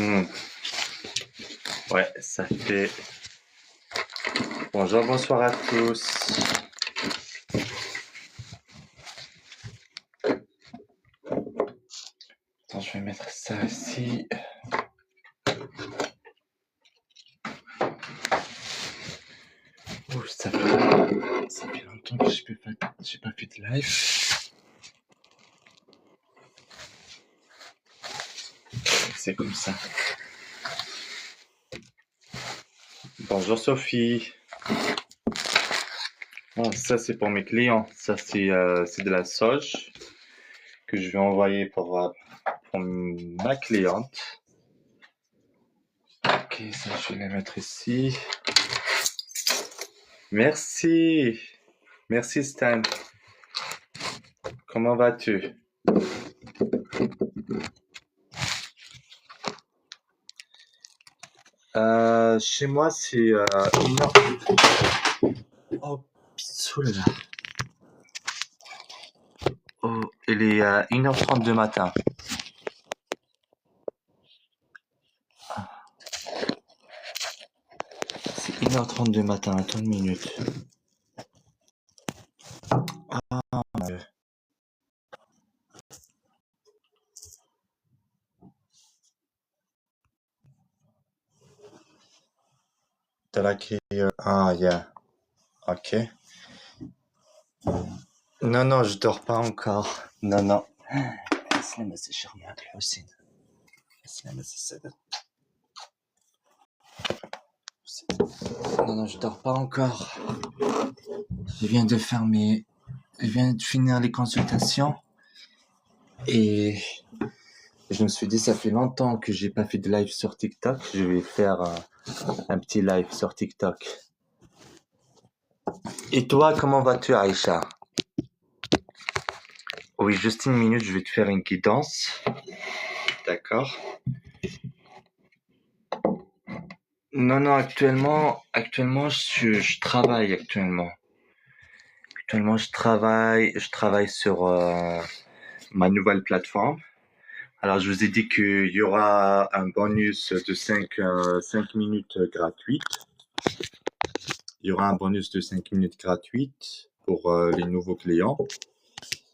Hmm. Ouais, ça fait... Bonjour, bonsoir à tous. Attends, je vais mettre ça ici. Oh, ça fait longtemps que j'ai pas fait de live. C'est comme ça. Bonjour Sophie. Oh, ça c'est pour mes clients. Ça c'est de la sauge que je vais envoyer pour ma cliente. Ok, ça je vais la mettre ici. Merci. Merci Stan. Comment vas-tu? Chez moi c'est 1h. Oh, là. Oh, il est 1h30 du matin. C'est 1h30 du matin, attends une minute. Ah, mon Dieu. T'as la clé. Ah, yeah. Ok. Non, je dors pas encore. Non. Aslama, c'est Charmant Hussein. Aslama, c'est Sadat. Non, je dors pas encore. Je viens de finir les consultations. Et je me suis dit, ça fait longtemps que j'ai pas fait de live sur TikTok. Je vais faire un petit live sur TikTok. Et toi, comment vas-tu, Aïcha? Oui, juste une minute, je vais te faire une guidance. D'accord? Non, actuellement, je travaille actuellement. Actuellement, je travaille sur ma nouvelle plateforme. Alors, je vous ai dit qu'il y aura un bonus de 5 minutes gratuites. Il y aura un bonus de 5 minutes gratuites pour les nouveaux clients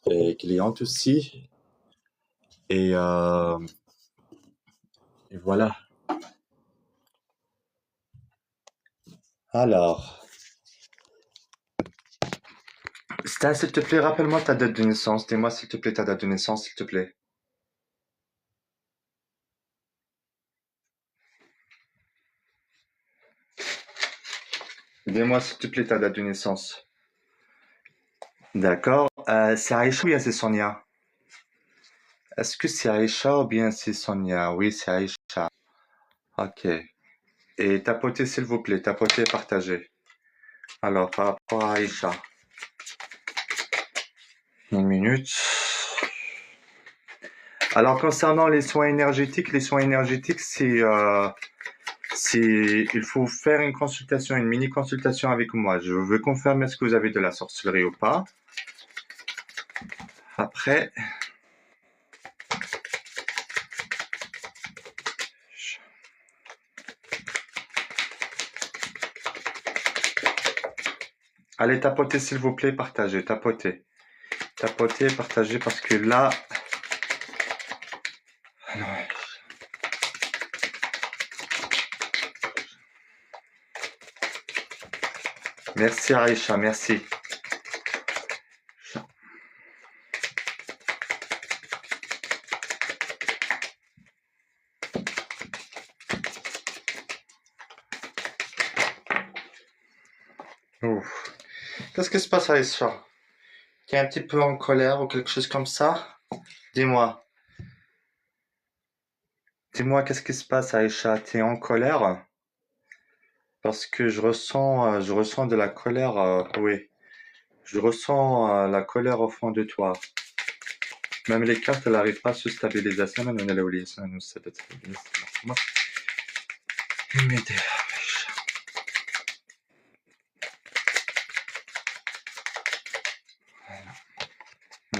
et clientes aussi. Et voilà. Alors, Stan, s'il te plaît, rappelle-moi ta date de naissance. Dis-moi, s'il te plaît, ta date de naissance, s'il te plaît. Dis-moi, s'il te plaît, ta date de naissance. D'accord. C'est Aïcha ou bien c'est Sonia? Est-ce que c'est Aïcha ou bien c'est Sonia? Oui, c'est Aïcha. Ok. Et tapotez, s'il vous plaît. Tapotez et partagez. Alors, par rapport à Aïcha. Une minute. Alors, concernant les soins énergétiques, il faut faire une consultation, une mini consultation avec moi. Je veux confirmer est-ce que vous avez de la sorcellerie ou pas. Après, allez tapoter s'il vous plaît, partagez, tapotez. Tapotez, partagez parce que là... Merci Aïcha, merci. Ouf. Qu'est-ce qui se passe Aïcha? Tu es un petit peu en colère ou quelque chose comme ça? Dis-moi. Dis-moi qu'est-ce qui se passe Aïcha? Tu es en colère? Parce que je ressens de la colère, oui. Je ressens la colère au fond de toi. Même les cartes, elles n'arrivent pas à se stabiliser.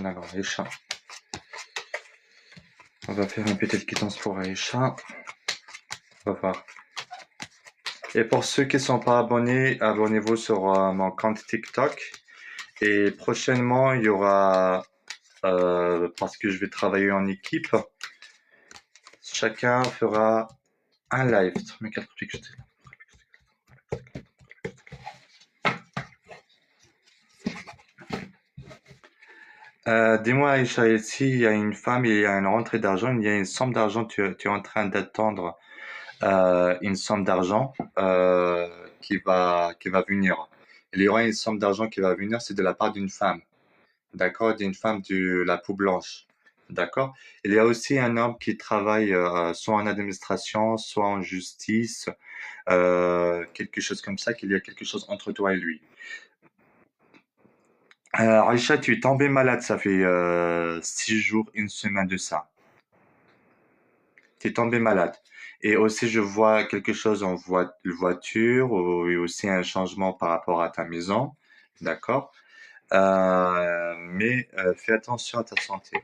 Alors, Aïcha. On va faire une petite quittance pour Aïcha. Au revoir. Et pour ceux qui ne sont pas abonnés, abonnez-vous sur mon compte TikTok. Et prochainement, il y aura, parce que je vais travailler en équipe, chacun fera un live. Mais quel truc que je dis. Dis-moi, Aïcha, ici, il y a une femme, il y a une rentrée d'argent, il y a une somme d'argent, tu es en train d'attendre une somme d'argent qui va venir. Il y aura une somme d'argent qui va venir, c'est de la part d'une femme, d'accord, d'une femme de la peau blanche, d'accord. Il y a aussi un homme qui travaille soit en administration, soit en justice, quelque chose comme ça, qu'il y a quelque chose entre toi et lui. Aïcha, tu es tombée malade, ça fait 6 jours, une semaine de ça. Tu es tombée malade. Et aussi, je vois quelque chose en voiture et aussi un changement par rapport à ta maison. D'accord? Mais fais attention à ta santé.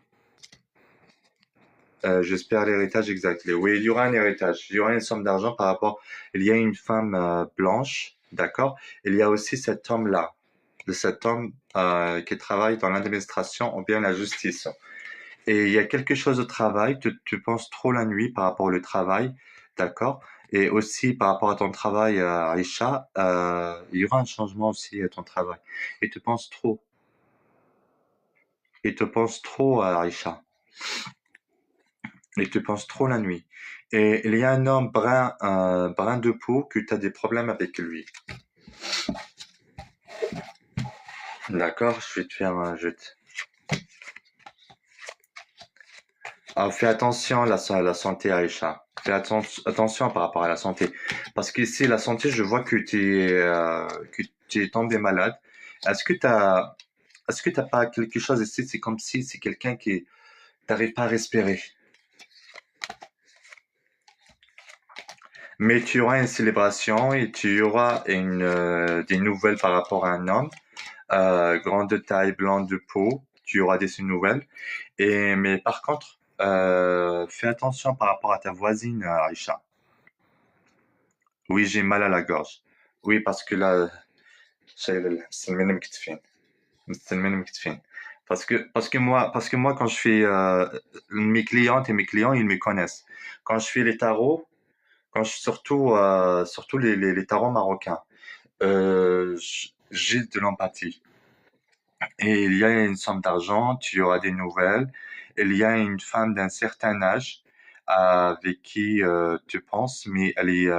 J'espère l'héritage exact. Oui, il y aura un héritage. Il y aura une somme d'argent par rapport. Il y a une femme blanche. D'accord? Il y a aussi cet homme-là. De cet homme qui travaille dans l'administration ou bien la justice. Et il y a quelque chose au travail, tu penses trop la nuit par rapport au travail, d'accord? Et aussi par rapport à ton travail, Aïcha, il y aura un changement aussi à ton travail. Et tu penses trop. Et tu penses trop à Aïcha. Et tu penses trop la nuit. Et il y a un homme brun de peau que tu as des problèmes avec lui. D'accord? Je vais te faire un jet. Ah, fais attention à la santé, Aïcha. Fais attention par rapport à la santé. Parce qu'ici, la santé, je vois que tu es tombé malade. Est-ce que t'as, est-ce que t'as pas quelque chose ici? C'est comme si c'est quelqu'un qui t'arrive pas à respirer. Mais tu auras une célébration et tu auras des nouvelles par rapport à un homme, grande de taille, blanc de peau. Tu auras des nouvelles. Mais par contre, fais attention par rapport à ta voisine, Aïcha. Oui, j'ai mal à la gorge. Oui, parce que là, c'est le même كتفين. C'est le même كتفين. Parce que moi, quand je fais mes clientes et mes clients, ils me connaissent. Quand je fais les tarots, surtout les tarots marocains, j'ai de l'empathie. Et il y a une somme d'argent, tu auras des nouvelles. Il y a une femme d'un certain âge avec qui tu penses, mais elle est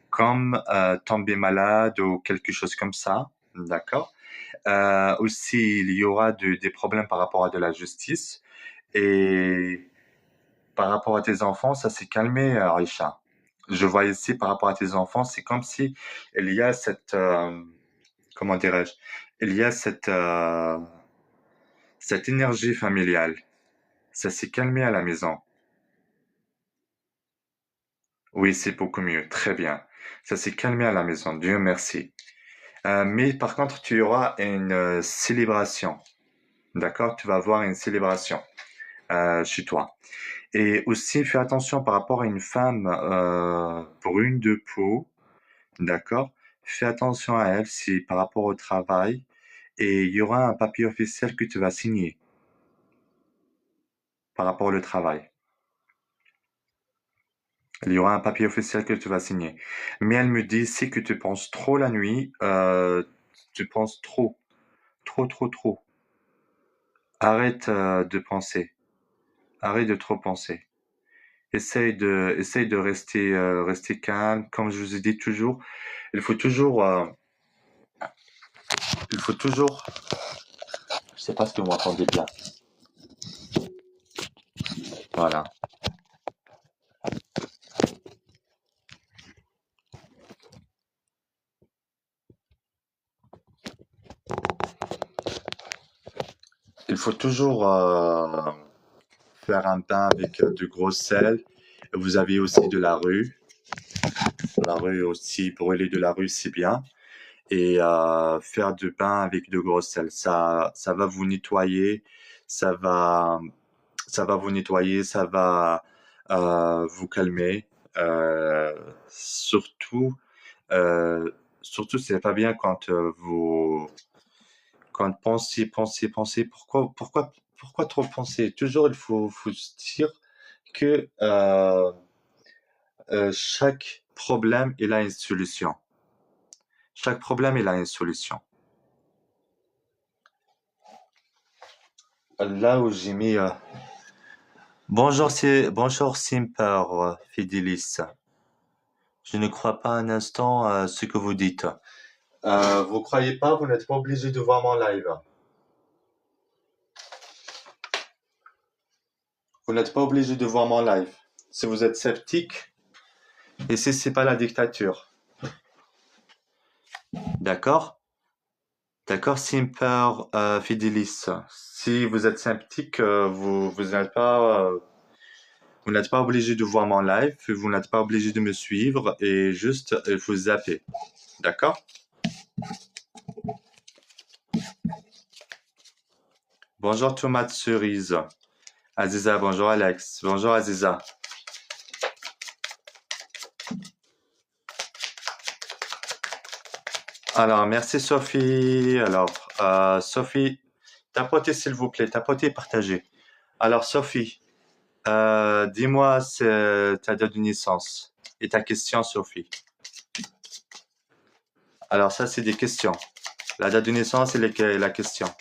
comme tombée malade ou quelque chose comme ça. D'accord? Aussi, il y aura des problèmes par rapport à de la justice. Et par rapport à tes enfants, ça s'est calmé, Aïcha. Je vois ici, par rapport à tes enfants, c'est comme si il y a comment dirais-je, il y a cette énergie familiale. Ça s'est calmé à la maison. Oui, c'est beaucoup mieux. Très bien. Ça s'est calmé à la maison. Dieu merci. Mais par contre, tu auras une célébration. D'accord? Tu vas avoir une célébration chez toi. Et aussi, fais attention par rapport à une femme brune de peau. D'accord? Fais attention à elle si par rapport au travail. Et il y aura un papier officiel que tu vas signer par rapport au travail. Il y aura un papier officiel que tu vas signer. Mais elle me dit, c'est que tu penses trop la nuit, tu penses trop, trop, trop, trop. Arrête de penser, arrête de trop penser. Essaye de rester calme. Comme je vous ai dit toujours, il faut toujours, euh, il faut toujours. Je sais pas si vous m'entendez bien. Voilà. Il faut toujours faire un bain avec du gros sel. Vous avez aussi de la rue. La rue aussi, brûler de la rue, c'est bien. Et faire du bain avec de gros sel. Ça va vous nettoyer, ça va, ça va vous nettoyer, ça va vous calmer. Surtout, c'est pas bien quand quand pensez. Pourquoi trop penser? Toujours, faut se dire que chaque problème, il a une solution. Chaque problème, il a une solution. Là où j'ai mis bonjour Simper Fidelis. Je ne crois pas un instant à ce que vous dites. Vous croyez pas, vous n'êtes pas obligé de voir mon live. Vous n'êtes pas obligé de voir mon live. Si vous êtes sceptique, et si c'est pas la dictature. D'accord? D'accord, Simper Fidelis. Si vous êtes sceptique, vous n'êtes pas obligé de voir mon live, vous n'êtes pas obligé de me suivre et juste vous zapper. D'accord? Bonjour Tomate Cerise. Aziza, bonjour Alex. Bonjour Aziza. Alors, merci Sophie. Alors, Sophie, tapotez s'il vous plaît, tapotez et partagez. Alors, Sophie, dis-moi ta date de naissance et ta question, Sophie. Alors, ça, c'est des questions. La date de naissance et la question.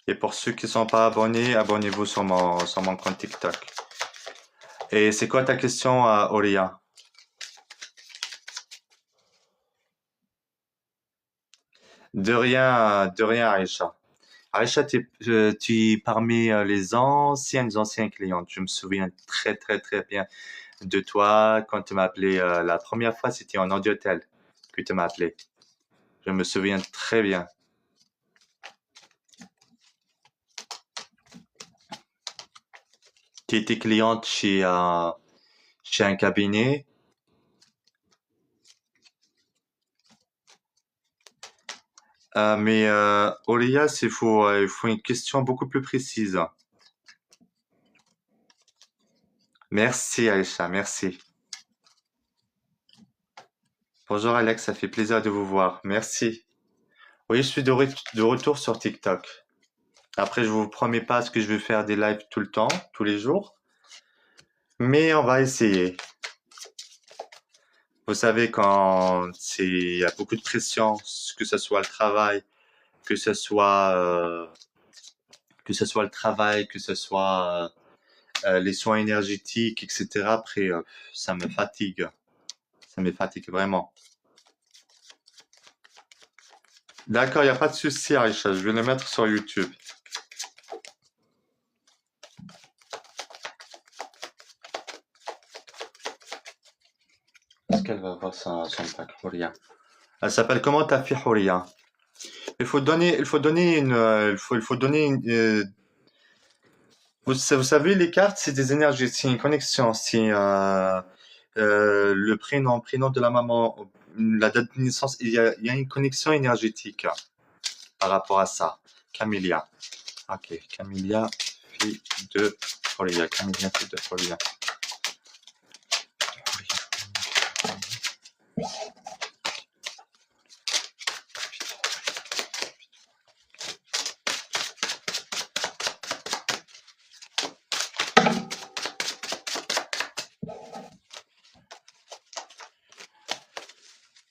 Et pour ceux qui ne sont pas abonnés, abonnez-vous sur mon compte TikTok. Et c'est quoi ta question, Auria? De rien, Aïcha. Aïcha, tu es parmi les anciens clientes. Je me souviens très, très, très bien de toi quand tu m'as appelé la première fois. C'était en Audiotel que tu m'as appelé. Je me souviens très bien. Tu étais cliente chez un cabinet. Mais Auria, il faut une question beaucoup plus précise. Merci Aïcha, merci. Bonjour Alex, ça fait plaisir de vous voir. Merci. Oui, je suis de retour sur TikTok. Après, je vous promets pas ce que je vais faire des lives tout le temps, tous les jours, mais on va essayer. Vous savez, il y a beaucoup de pression, que ce soit le travail, que ce soit, le travail, que ce soit les soins énergétiques, etc. Après, ça me fatigue. Ça me fatigue vraiment. D'accord, il n'y a pas de souci, Aïcha. Je vais le mettre sur YouTube. Est-ce qu'elle va voir son pack, Horia? Elle s'appelle comment ta fille, Horia? Il faut donner vous savez, les cartes, c'est des énergies, c'est une connexion, c'est le prénom de la maman, la date de naissance, il y a une connexion énergétique par rapport à ça. Camélia. Ok, Camélia, fille de Horia. Camélia, fille de Horia.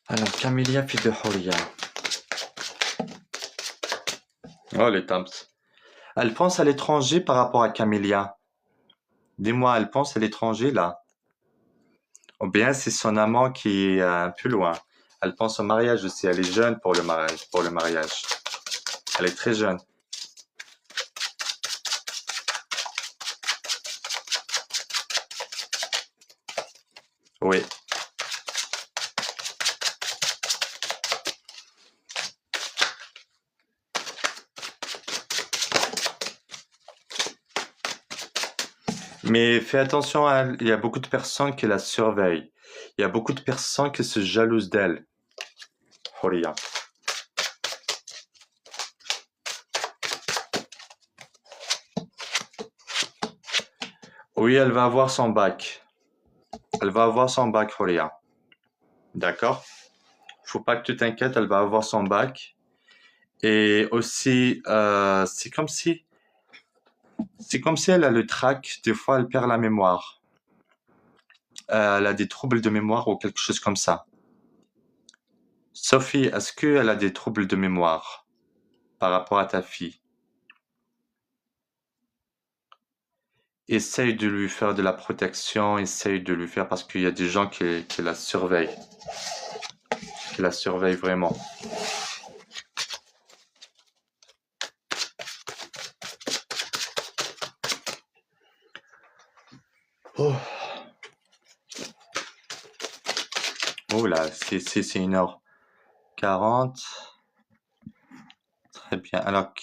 Alors, Camélia, fille de Horia. Oh, les Tams. Elle pense à l'étranger par rapport à Camélia. Dis-moi, elle pense à l'étranger là. Ou bien c'est son amant qui est un peu loin. Elle pense au mariage aussi. Elle est jeune pour le mariage. Elle est très jeune. Oui. Mais fais attention à elle. Il y a beaucoup de personnes qui la surveillent. Il y a beaucoup de personnes qui se jalousent d'elle. Horia. Oui, elle va avoir son bac. Elle va avoir son bac, Horia. D'accord? Faut pas que tu t'inquiètes, elle va avoir son bac. Et aussi, c'est comme si elle a le trac. Des fois, elle perd la mémoire. Elle a des troubles de mémoire ou quelque chose comme ça. Sophie, est-ce qu'elle a des troubles de mémoire par rapport à ta fille? Essaye de lui faire de la protection, essaye de lui faire parce qu'il y a des gens qui la surveillent vraiment. Oh, oh là, c'est 1h40. Très bien. Alors,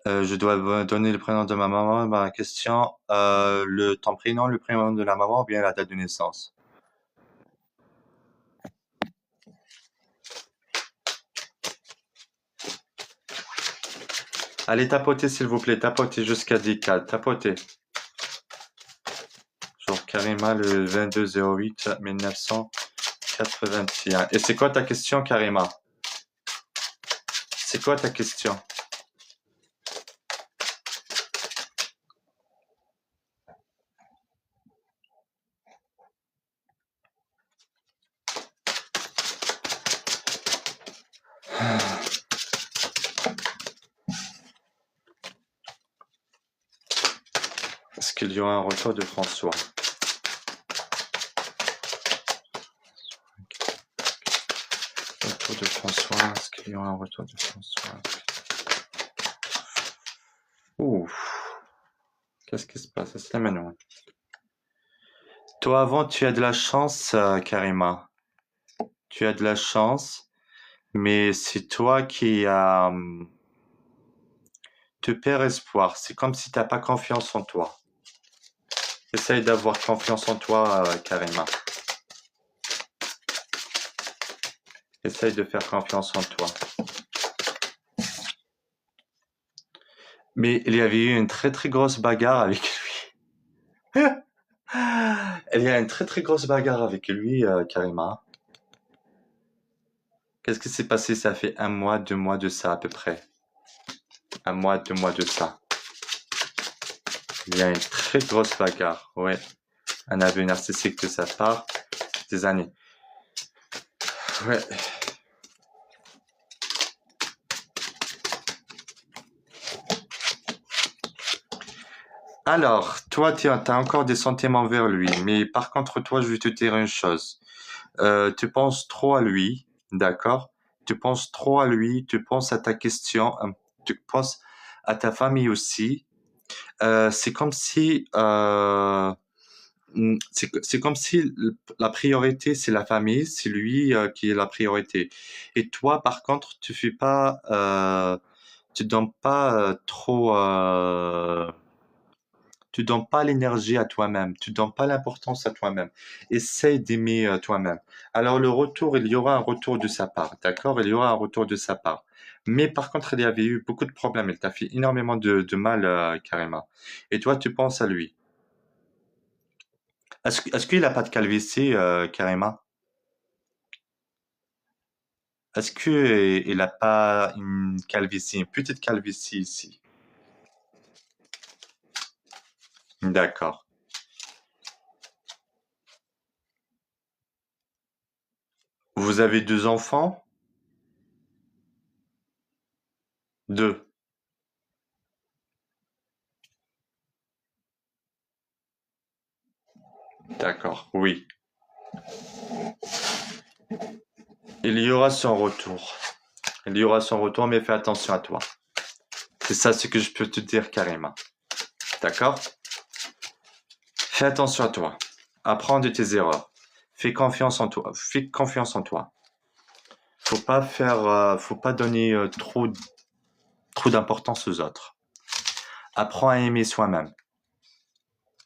je dois donner le prénom de ma maman. Ma question, ton prénom, le prénom de la maman ou bien la date de naissance? Allez, tapotez s'il vous plaît, tapotez jusqu'à 10 tapotez. Genre Karima le 22/08/1981. Et c'est quoi ta question, Karima? C'est quoi ta question? Est-ce qu'il y aura un retour de François? Retour de François, est-ce qu'il y aura un retour de François? Ouf, qu'est-ce qui se passe? C'est maintenant. Toi, avant, tu as de la chance, Karima. Tu as de la chance, mais c'est toi qui te perds espoir. C'est comme si t'as pas confiance en toi. Essaye d'avoir confiance en toi, Karima. Essaye de faire confiance en toi. Mais il y avait eu une très très grosse bagarre avec lui. Il y a une très très grosse bagarre avec lui, Karima. Qu'est-ce qui s'est passé? Ça fait 1 mois, 2 mois de ça à peu près. 1 mois, 2 mois de ça. Il y a une très grosse bagarre, ouais. Un aveu narcissique de sa part, des années. Ouais. Alors, toi, tu as encore des sentiments vers lui, mais par contre, toi, je vais te dire une chose. Tu penses trop à lui, d'accord? Tu penses trop à lui, tu penses à ta question, tu penses à ta famille aussi. C'est comme si, c'est comme si la priorité, c'est la famille, c'est lui qui est la priorité. Et toi, par contre, tu donnes pas tu donnes pas l'énergie à toi-même, tu donnes pas l'importance à toi-même. Essaye d'aimer toi-même. Alors le retour, il y aura un retour de sa part, d'accord? Il y aura un retour de sa part. Mais par contre, il y avait eu beaucoup de problèmes. Il t'a fait énormément de mal, Karima. Et toi, tu penses à lui. Est-ce qu'il a pas de calvitie, Karima? Est-ce que il a pas une calvitie, une petite calvitie ici? D'accord. Vous avez 2 enfants? Deux. D'accord. Oui. Il y aura son retour. Il y aura son retour, mais fais attention à toi. C'est ça ce que je peux te dire, Karima. D'accord? Fais attention à toi. Apprends de tes erreurs. Fais confiance en toi. Fais confiance en toi. Faut pas donner trop d'importance aux autres. Apprends à aimer soi-même.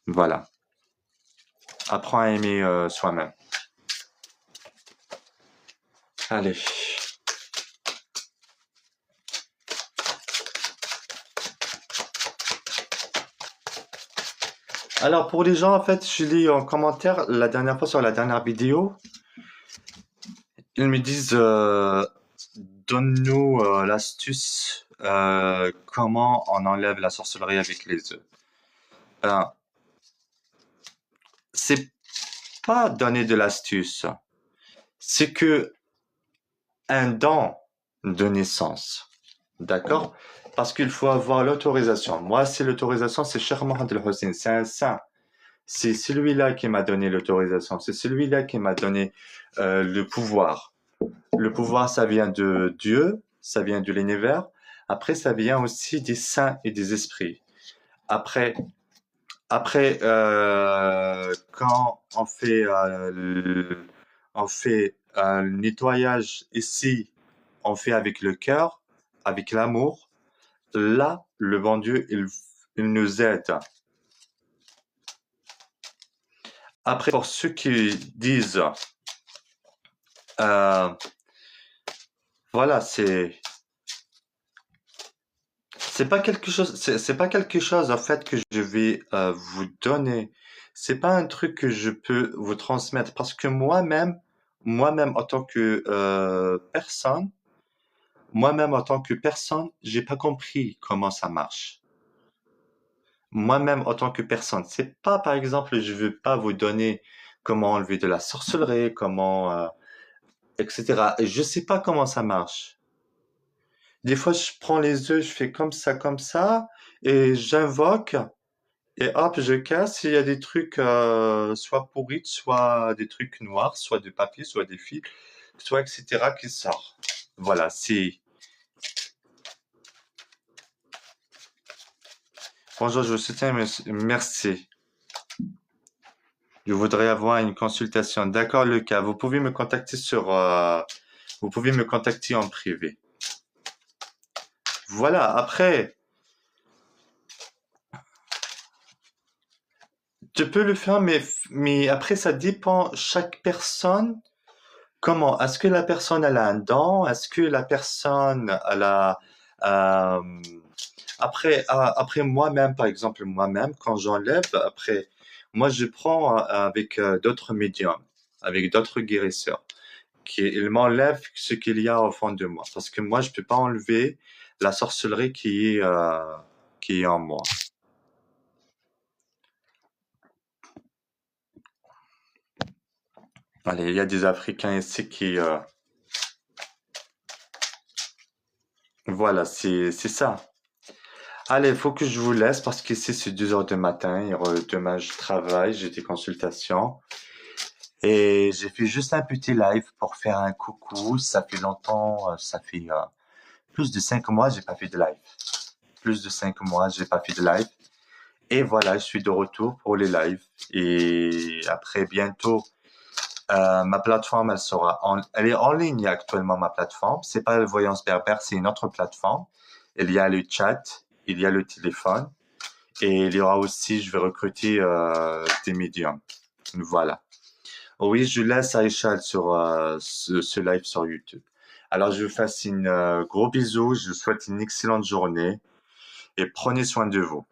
Voilà. Apprends à aimer soi-même. Allez. Alors pour les gens, en fait, je lis en commentaire la dernière fois sur la dernière vidéo, ils me disent donne-nous l'astuce comment on enlève la sorcellerie avec les œufs. Euh, c'est pas donner de l'astuce, c'est que un don de naissance, d'accord? Parce qu'il faut avoir l'autorisation. Moi, c'est l'autorisation, c'est Cheikh Mohamed El Hossein, c'est un saint. C'est celui-là qui m'a donné l'autorisation, c'est celui-là qui m'a donné le pouvoir. Le pouvoir, ça vient de Dieu, ça vient de l'univers. Après, ça vient aussi des saints et des esprits. Après, quand on fait le nettoyage ici, on fait avec le cœur, avec l'amour. Là, le bon Dieu, il nous aide. Après, pour ceux qui disent, euh, voilà, c'est pas quelque chose, c'est pas quelque chose en fait que je vais vous donner. C'est pas un truc que je peux vous transmettre parce que moi-même en tant que personne, j'ai pas compris comment ça marche. Moi-même en tant que personne, c'est pas par exemple, je veux pas vous donner comment enlever de la sorcellerie, etc. Et je sais pas comment ça marche. Des fois, je prends les œufs, je fais comme ça, et j'invoque. Et hop, je casse, il y a des trucs soit pourris, soit des trucs noirs, soit du papier, soit des fils, soit etc. qui sort. Voilà, c'est... Bonjour, je vous soutiens, merci. Je voudrais avoir une consultation. D'accord, Lucas, vous pouvez me contacter en privé. Voilà, après, tu peux le faire, mais après, ça dépend, chaque personne. Comment? Est-ce que la personne elle a un don? Est-ce que la personne elle a euh, après moi-même par exemple moi-même quand j'enlève après moi je prends avec d'autres médiums avec d'autres guérisseurs qui ils m'enlèvent ce qu'il y a au fond de moi parce que moi je peux pas enlever la sorcellerie qui est en moi. Allez, il y a des Africains ici qui voilà c'est ça. Allez, il faut que je vous laisse parce qu'ici c'est 2 heures du matin et demain je travaille, j'ai des consultations. Et j'ai fait juste un petit live pour faire un coucou. Ça fait longtemps, ça fait plus de 5 mois, j'ai pas fait de live. Plus de 5 mois, j'ai pas fait de live. Et voilà, je suis de retour pour les lives. Et après, bientôt, ma plateforme, elle est en ligne actuellement, ma plateforme. C'est pas le Voyance Berbère, c'est une autre plateforme. Il y a le chat, il y a le téléphone. Et il y aura aussi, je vais recruter des médiums. Voilà. Oui, je laisse Aïcha sur ce live sur YouTube. Alors, je vous fasse une gros bisou. Je vous souhaite une excellente journée et prenez soin de vous.